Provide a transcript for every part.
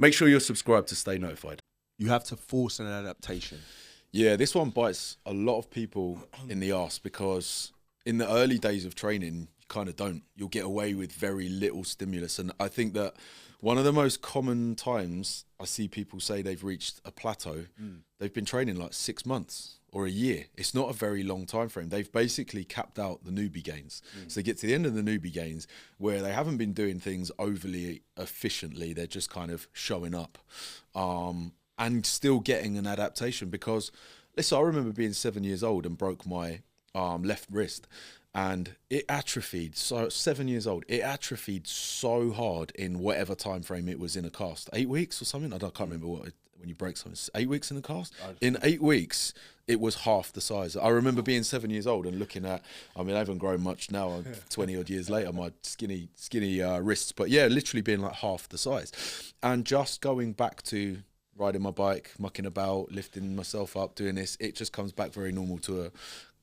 Make sure you're subscribed to stay notified. You have to force an adaptation. Yeah, this one bites a lot of people in the arse because in the early days of training, you kind of don't. You'll get away with very little stimulus. And I think that one of the most common times I see people say they've reached a plateau, they've been training like 6 months or a year. It's not a very long time frame. They've basically capped out the newbie gains. So they get to the end of the newbie gains where they haven't been doing things overly efficiently. They're just kind of showing up. And still getting an adaptation because, listen, I remember being 7 years old and broke my left wrist and it atrophied. So 7 years old, it atrophied so hard in whatever time frame it was in a cast. 8 weeks or something? I can't remember when you break something. 8 weeks in a cast? In 8 weeks, it was half the size. I remember being 7 years old and looking at, I mean, I haven't grown much now, I'm 20 odd years later, my skinny wrists. But yeah, literally being like half the size. And just going back to riding my bike, mucking about, lifting myself up, doing this, it just comes back very normal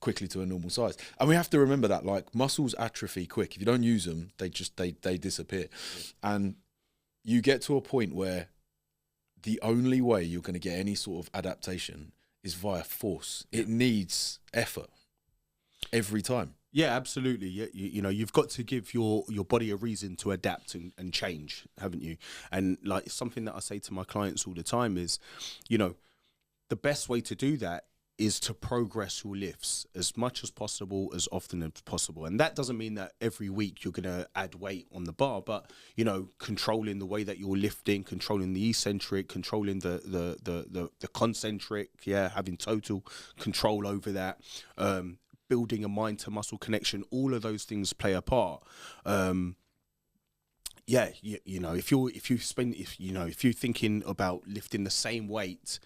quickly to a normal size. And we have to remember that, like, muscles atrophy quick. If you don't use them, they disappear. Yeah. And you get to a point where the only way you're going to get any sort of adaptation is via force. Yeah. It needs effort every time. Yeah, absolutely. Yeah, you know, you've got to give your body a reason to adapt and change, haven't you? And like something that I say to my clients all the time is, you know, the best way to do that is to progress your lifts as much as possible, as often as possible. And that doesn't mean that every week you're going to add weight on the bar, but, you know, controlling the way that you're lifting, controlling the eccentric, controlling the concentric, having total control over that, building a mind to muscle connection, all of those things play a part. You know, if you're thinking about lifting the same weight,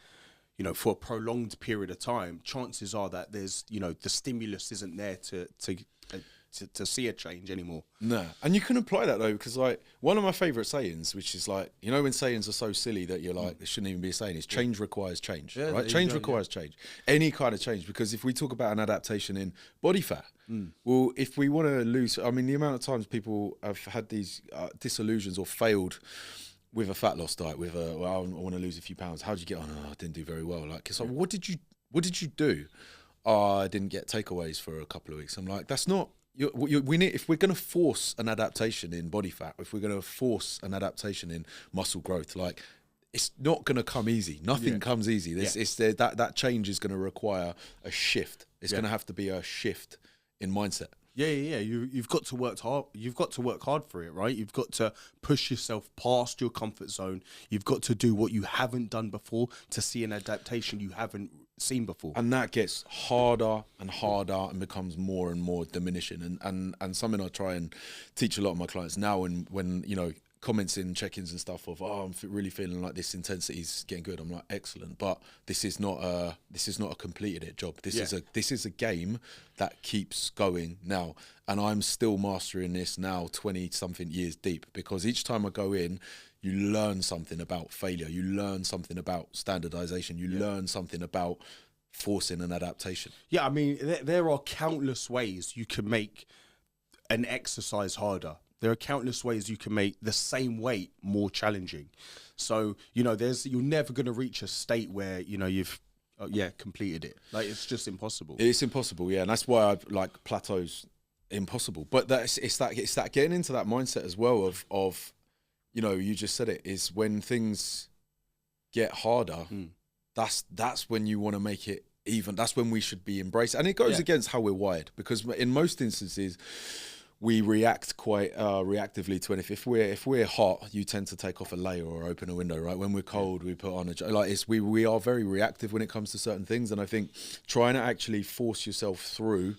you know, for a prolonged period of time, chances are that there's, you know, the stimulus isn't there to see a change anymore. No, and you can apply that though, because like one of my favourite sayings, which is like, you know, when sayings are so silly that you're like, it shouldn't even be a saying, is change requires change, right? Change requires change, any kind of change. Because if we talk about an adaptation in body fat, well, if we want to lose, I mean, the amount of times people have had these disillusions or failed with a fat loss diet, with I want to lose a few pounds. How did you get on? Oh, I didn't do very well. Like, it's like, what did you do? I didn't get takeaways for a couple of weeks. I'm like, that's not. We need, if we're going to force an adaptation in body fat, if we're going to force an adaptation in muscle growth, like, it's not going to come easy. Nothing comes easy. That change is going to require a shift. It's going to have to be a shift in mindset. Yeah. You've got to work hard. You've got to work hard for it, right? You've got to push yourself past your comfort zone. You've got to do what you haven't done before to see an adaptation you haven't seen before. And that gets harder and harder and becomes more and more diminishing. And something I try and teach a lot of my clients now, and when, you know, comments in check-ins and stuff of, oh, I'm really feeling like this intensity is getting good. I'm like, excellent, but this is not a completed it job. This is a game that keeps going now, and I'm still mastering this now, 20 something years deep, because each time I go in, you learn something about failure, you learn something about standardization, you learn something about forcing an adaptation. Yeah, I mean, there are countless ways you can make an exercise harder. There are countless ways you can make the same weight more challenging. So, you know, you're never going to reach a state where, you know, you've completed it. Like, it's just impossible. It's impossible, yeah, and that's why I like plateaus impossible. But it's that getting into that mindset as well of you know, you just said it, is when things get harder, that's when you want to make it even. That's when we should be embraced, and it goes against how we're wired, because in most instances we react quite reactively to anything. If we're hot, you tend to take off a layer or open a window, right? When we're cold, we put on we are very reactive when it comes to certain things. And I think trying to actually force yourself through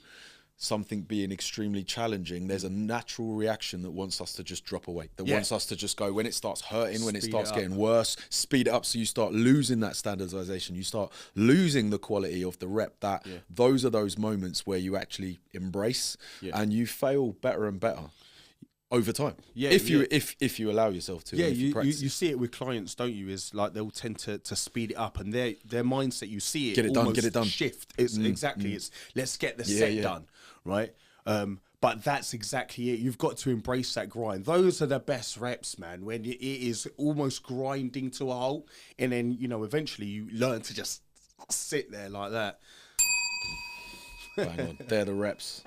something being extremely challenging, there's a natural reaction that wants us to just drop away, that wants us to just go, when it starts hurting, when it starts getting worse, speed it up. So you start losing that standardization, you start losing the quality of the rep. Those are those moments where you actually embrace and you fail better and better over time. If you allow yourself to. You see it with clients, don't you? Is like they'll tend to speed it up, and their mindset, you see it get it done. Shift. It's exactly it's let's get the set done, right? But that's exactly it. You've got to embrace that grind. Those are the best reps, man, when it is almost grinding to a halt. And then, you know, eventually you learn to just sit there like that. Bang on. They're the reps.